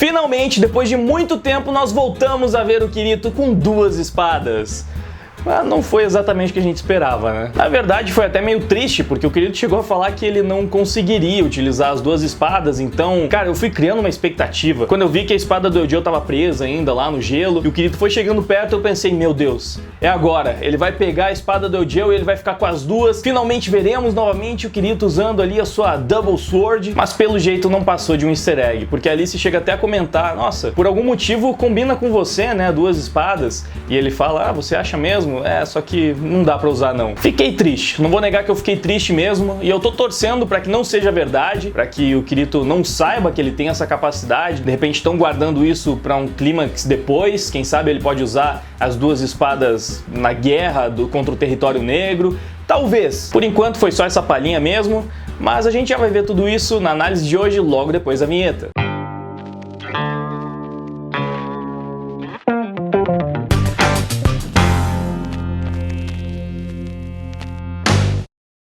Finalmente, depois de muito tempo, nós voltamos a ver o Kirito com duas espadas. Mas não foi exatamente o que a gente esperava, né? Na verdade, foi até meio triste, porque o Kirito chegou a falar que ele não conseguiria utilizar as duas espadas, então, cara, eu fui criando uma expectativa. Quando eu vi que a espada do Eugeo tava presa ainda lá no gelo, e o Kirito foi chegando perto, eu pensei, meu Deus, é agora. Ele vai pegar a espada do Eugeo e ele vai ficar com as duas. Finalmente veremos novamente o Kirito usando ali a sua Double Sword, mas pelo jeito não passou de um easter egg, porque a Alice chega até a comentar, nossa, por algum motivo combina com você, né, duas espadas. E ele fala, ah, você acha mesmo? É, só que não dá pra usar não. Fiquei triste, não vou negar que eu fiquei triste mesmo, e eu tô torcendo pra que não seja verdade, pra que o Kirito não saiba que ele tem essa capacidade. De repente estão guardando isso pra um clímax depois, quem sabe ele pode usar as duas espadas na guerra contra o território negro. Talvez. Por enquanto foi só essa palhinha mesmo, mas a gente já vai ver tudo isso na análise de hoje logo depois da vinheta.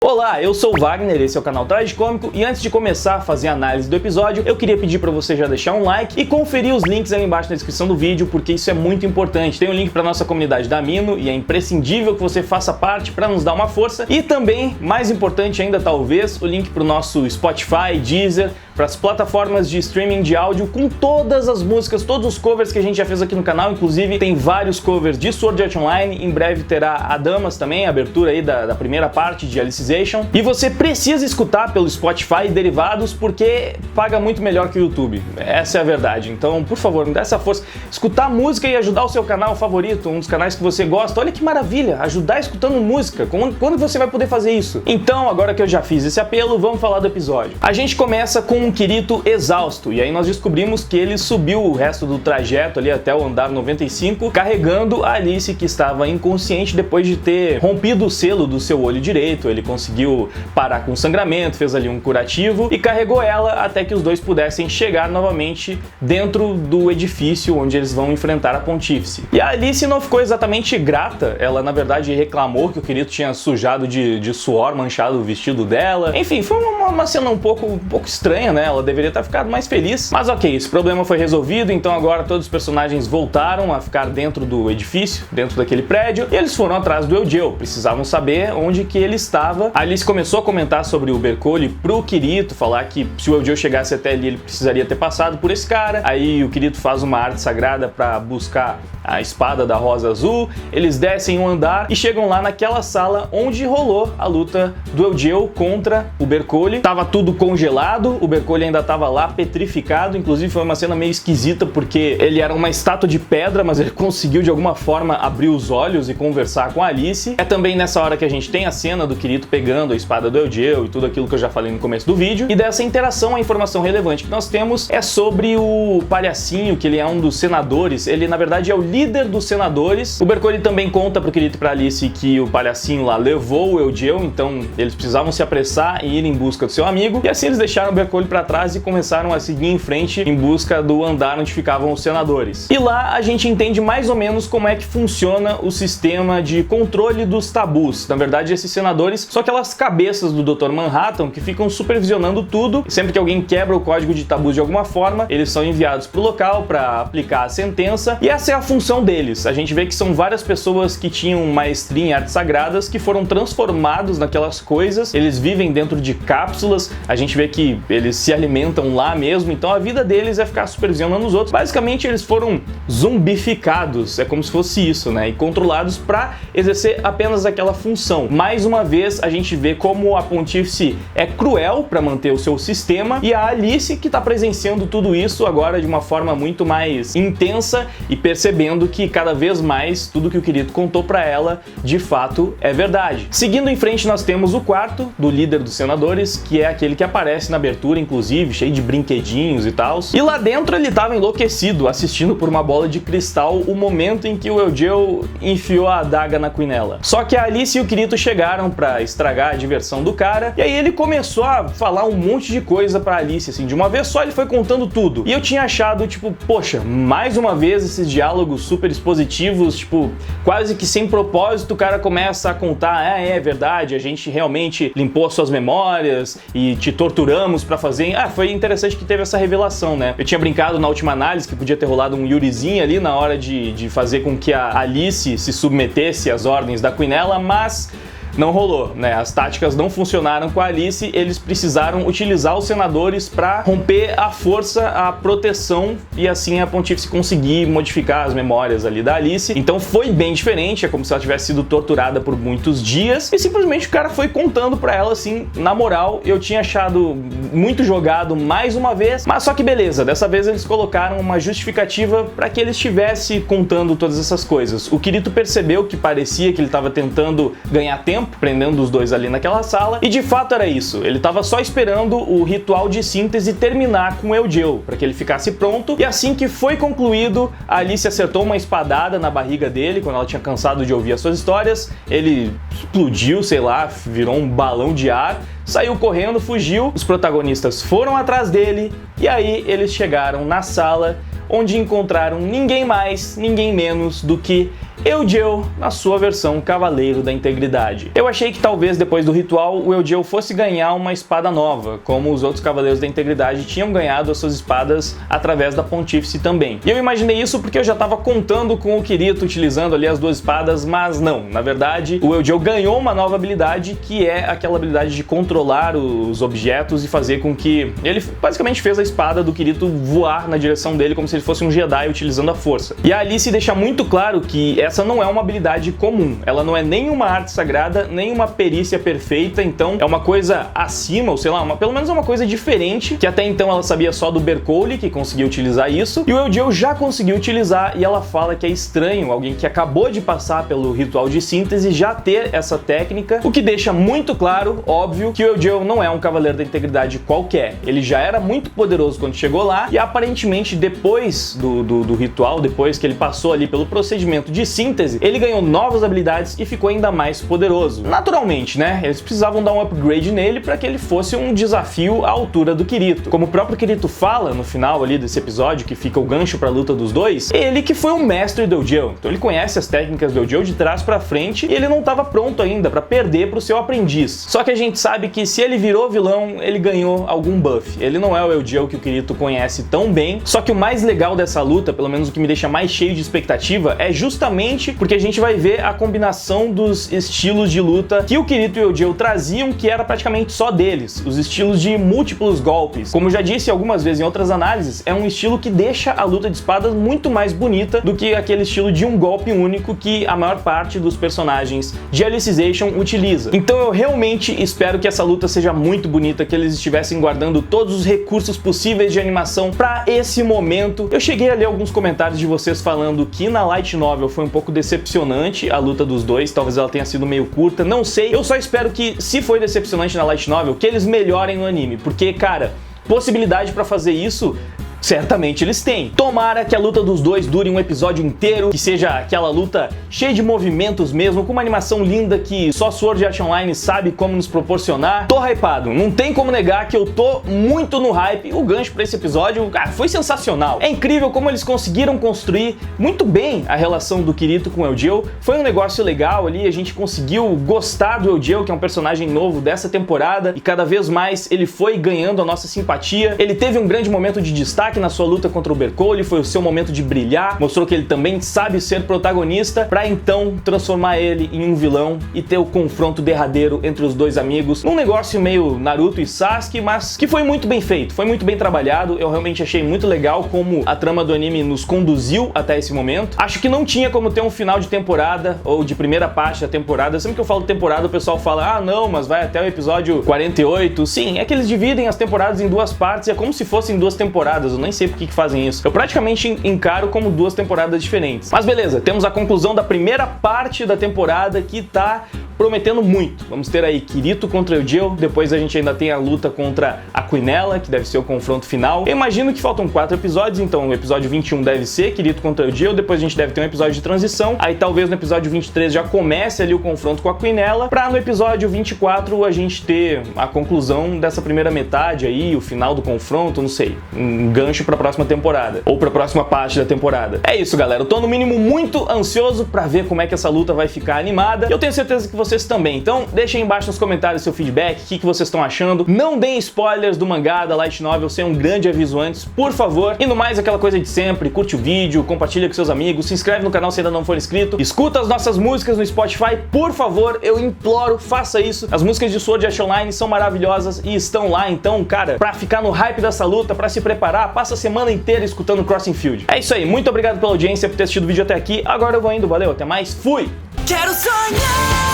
Olá, eu sou o Wagner, esse é o canal Tragicômico, e antes de começar a fazer a análise do episódio, eu queria pedir para você já deixar um like e conferir os links aí embaixo na descrição do vídeo, porque isso é muito importante. Tem um link para nossa comunidade da Amino e é imprescindível que você faça parte para nos dar uma força, e também, mais importante ainda talvez, o link para o nosso Spotify, Deezer, para as plataformas de streaming de áudio com todas as músicas, todos os covers que a gente já fez aqui no canal. Inclusive tem vários covers de Sword Art Online, em breve terá a Damas também, a abertura aí da primeira parte de Alicization. E você precisa escutar pelo Spotify e derivados, porque paga muito melhor que o YouTube, essa é a verdade. Então, por favor, me dá essa força, escutar música e ajudar o seu canal favorito, um dos canais que você gosta. Olha que maravilha, ajudar escutando música, quando você vai poder fazer isso? Então, agora que eu já fiz esse apelo, vamos falar do episódio. A gente começa com um Kirito exausto, e aí nós descobrimos que ele subiu o resto do trajeto ali até o andar 95, carregando a Alice, que estava inconsciente depois de ter rompido o selo do seu olho direito. Ele conseguiu parar com o sangramento, fez ali um curativo e carregou ela até que os dois pudessem chegar novamente dentro do edifício onde eles vão enfrentar a Pontífice. E a Alice não ficou exatamente grata, ela na verdade reclamou que o Kirito tinha sujado de suor, manchado o vestido dela. Enfim, foi uma cena um pouco estranha, né? Ela deveria ter ficado mais feliz, mas ok, esse problema foi resolvido, então agora todos os personagens voltaram a ficar dentro do edifício, dentro daquele prédio, e eles foram atrás do Eugeo, precisavam saber onde que ele estava. A Alice começou a comentar sobre o Ubercole pro Kirito, falar que se o Eugeo chegasse até ali, ele precisaria ter passado por esse cara. Aí o Kirito faz uma arte sagrada para buscar a espada da Rosa Azul, eles descem um andar e chegam lá naquela sala onde rolou a luta do Eugeo contra o Ubercole. Tava tudo congelado, o Ubercole ainda tava lá petrificado, inclusive foi uma cena meio esquisita porque ele era uma estátua de pedra, mas ele conseguiu de alguma forma abrir os olhos e conversar com a Alice. É também nessa hora que a gente tem a cena do Kirito pegando a espada do Eugeo e tudo aquilo que eu já falei no começo do vídeo, e dessa interação a informação relevante que nós temos é sobre o palhacinho, que ele é um dos senadores, ele na verdade é o líder dos senadores. O Ubercole também conta pro Kirito e pra Alice que o palhacinho lá levou o Eugeo, então eles precisavam se apressar e ir em busca do seu amigo, e assim eles deixaram o Ubercole pra trás e começaram a seguir em frente em busca do andar onde ficavam os senadores. E lá a gente entende mais ou menos como é que funciona o sistema de controle dos tabus. Na verdade, esses senadores são aquelas cabeças do Dr. Manhattan que ficam supervisionando tudo, e sempre que alguém quebra o código de tabus de alguma forma, eles são enviados pro local para aplicar a sentença, e essa é a função deles. A gente vê que são várias pessoas que tinham maestria em artes sagradas que foram transformados naquelas coisas, eles vivem dentro de cápsulas, a gente vê que eles se alimentam lá mesmo, então a vida deles é ficar supervisionando os outros. Basicamente eles foram zumbificados, é como se fosse isso, né? E controlados para exercer apenas aquela função. Mais uma vez a gente vê como a Pontífice é cruel para manter o seu sistema, e a Alice que está presenciando tudo isso agora de uma forma muito mais intensa e percebendo que cada vez mais tudo que o Kirito contou para ela de fato é verdade. Seguindo em frente nós temos o quarto do líder dos senadores, que é aquele que aparece na abertura, inclusive, cheio de brinquedinhos e tal. E lá dentro ele estava enlouquecido, assistindo por uma bola de cristal o momento em que o Eugeo enfiou a adaga na Quinella. Só que a Alice e o Kirito chegaram para estragar a diversão do cara, e aí ele começou a falar um monte de coisa pra Alice, assim, de uma vez só ele foi contando tudo. E eu tinha achado, tipo, poxa, mais uma vez esses diálogos super expositivos, tipo, quase que sem propósito o cara começa a contar, é verdade, a gente realmente limpou as suas memórias e te torturamos pra fazer fazer... foi interessante que teve essa revelação, né? Eu tinha brincado na última análise que podia ter rolado um Yurizinho ali na hora de fazer com que a Alice se submetesse às ordens da Quinella, mas... não rolou, né? As táticas não funcionaram com a Alice, eles precisaram utilizar os senadores para romper à força a proteção e assim a Pontífice conseguir modificar as memórias ali da Alice. Então foi bem diferente, é como se ela tivesse sido torturada por muitos dias e simplesmente o cara foi contando pra ela assim, na moral. Eu tinha achado muito jogado mais uma vez, mas só que beleza, dessa vez eles colocaram uma justificativa para que ele estivesse contando todas essas coisas. O Kirito percebeu que parecia que ele estava tentando ganhar tempo, prendendo os dois ali naquela sala, e de fato era isso. Ele tava só esperando o ritual de síntese terminar com Eugeo, para que ele ficasse pronto, e assim que foi concluído, a Alice acertou uma espadada na barriga dele, quando ela tinha cansado de ouvir as suas histórias, ele explodiu, sei lá, virou um balão de ar, saiu correndo, fugiu, os protagonistas foram atrás dele, e aí eles chegaram na sala, onde encontraram ninguém mais, ninguém menos do que Eugeo na sua versão Cavaleiro da Integridade. Eu achei que talvez depois do ritual o Eugeo fosse ganhar uma espada nova, como os outros Cavaleiros da Integridade tinham ganhado as suas espadas através da Pontífice também. E eu imaginei isso porque eu já estava contando com o Kirito utilizando ali as duas espadas, mas não. Na verdade, o Eugeo ganhou uma nova habilidade, que é aquela habilidade de controlar os objetos e fazer com que... ele basicamente fez a espada do Kirito voar na direção dele como se ele fosse um Jedi utilizando a força. E a Alice deixa muito claro que essa não é uma habilidade comum, ela não é nem uma arte sagrada, nem uma perícia perfeita, então é uma coisa acima, ou sei lá, pelo menos é uma coisa diferente, que até então ela sabia só do Bercoli, que conseguia utilizar isso, e o Eugeo já conseguiu utilizar, e ela fala que é estranho alguém que acabou de passar pelo ritual de síntese já ter essa técnica, o que deixa muito claro, óbvio, que o Eugeo não é um Cavaleiro da Integridade qualquer, ele já era muito poderoso quando chegou lá, e aparentemente depois do ritual, depois que ele passou ali pelo procedimento de síntese, ele ganhou novas habilidades e ficou ainda mais poderoso. Naturalmente, né? Eles precisavam dar um upgrade nele para que ele fosse um desafio à altura do Kirito. Como o próprio Kirito fala no final ali desse episódio, que fica o gancho para a luta dos dois, ele que foi o mestre do Eugeo. Então ele conhece as técnicas do Eugeo de trás para frente e ele não estava pronto ainda para perder para o seu aprendiz. Só que a gente sabe que se ele virou vilão, ele ganhou algum buff. Ele não é o Eugeo que o Kirito conhece tão bem. Só que o mais legal dessa luta, pelo menos o que me deixa mais cheio de expectativa, é justamente porque a gente vai ver a combinação dos estilos de luta que o Kirito e o Eugeo traziam, que era praticamente só deles, os estilos de múltiplos golpes. Como eu já disse algumas vezes em outras análises, é um estilo que deixa a luta de espadas muito mais bonita do que aquele estilo de um golpe único que a maior parte dos personagens de Alicization utiliza. Então eu realmente espero que essa luta seja muito bonita, que eles estivessem guardando todos os recursos possíveis de animação para esse momento. Eu cheguei a ler alguns comentários de vocês falando que na Light Novel foi um pouco decepcionante a luta dos dois, talvez ela tenha sido meio curta, não sei. Eu só espero que, se foi decepcionante na Light Novel, que eles melhorem no anime, porque, cara, possibilidade pra fazer isso certamente eles têm. Tomara que a luta dos dois dure um episódio inteiro, que seja aquela luta cheia de movimentos mesmo, com uma animação linda que só Sword Art Online sabe como nos proporcionar. Tô hypado, não tem como negar que eu tô muito no hype. O gancho pra esse episódio, cara, foi sensacional. É incrível como eles conseguiram construir muito bem a relação do Kirito com o Eugeo. Foi um negócio legal ali, a gente conseguiu gostar do Eugeo, que é um personagem novo dessa temporada, e cada vez mais ele foi ganhando a nossa simpatia. Ele teve um grande momento de destaque na sua luta contra o Bercoli, foi o seu momento de brilhar, mostrou que ele também sabe ser protagonista, pra então transformar ele em um vilão e ter o confronto derradeiro entre os dois amigos, num negócio meio Naruto e Sasuke, mas que foi muito bem feito, foi muito bem trabalhado. Eu realmente achei muito legal como a trama do anime nos conduziu até esse momento. Acho que não tinha como ter um final de temporada, ou de primeira parte da temporada. Sempre que eu falo temporada, o pessoal fala, ah não, mas vai até o episódio 48. Sim, é que eles dividem as temporadas em duas partes, é como se fossem duas temporadas. Eu nem sei por que fazem isso. Eu praticamente encaro como duas temporadas diferentes. Mas beleza, temos a conclusão da primeira parte da temporada, que tá prometendo muito. Vamos ter aí Kirito contra Eugeo, depois a gente ainda tem a luta contra a Quinella, que deve ser o confronto final. Eu imagino que faltam 4 episódios, então o episódio 21 deve ser Kirito contra Eugeo, depois a gente deve ter um episódio de transição, aí talvez no episódio 23 já comece ali o confronto com a Quinella, pra no episódio 24 a gente ter a conclusão dessa primeira metade aí, o final do confronto, não sei, um gancho pra próxima temporada, ou pra próxima parte da temporada. É isso, galera, eu tô no mínimo muito ansioso pra ver como é que essa luta vai ficar animada. Eu tenho certeza que vocês vocês também. Então deixa aí embaixo nos comentários seu feedback, o que vocês estão achando. Não deem spoilers do mangá, da light novel, sem um grande aviso antes, por favor. E no mais, aquela coisa de sempre, curte o vídeo, compartilha com seus amigos, se inscreve no canal se ainda não for inscrito, escuta as nossas músicas no Spotify, por favor, eu imploro, faça isso. As músicas de Sword Art Online são maravilhosas e estão lá, então, cara, pra ficar no hype dessa luta, pra se preparar, passa a semana inteira escutando Crossing Field. É isso aí, muito obrigado pela audiência, por ter assistido o vídeo até aqui. Agora eu vou indo, valeu, até mais, fui! Quero sonhar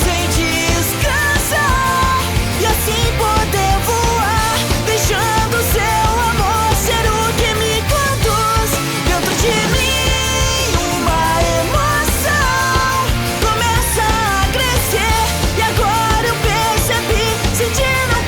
sem descansar e assim poder voar, deixando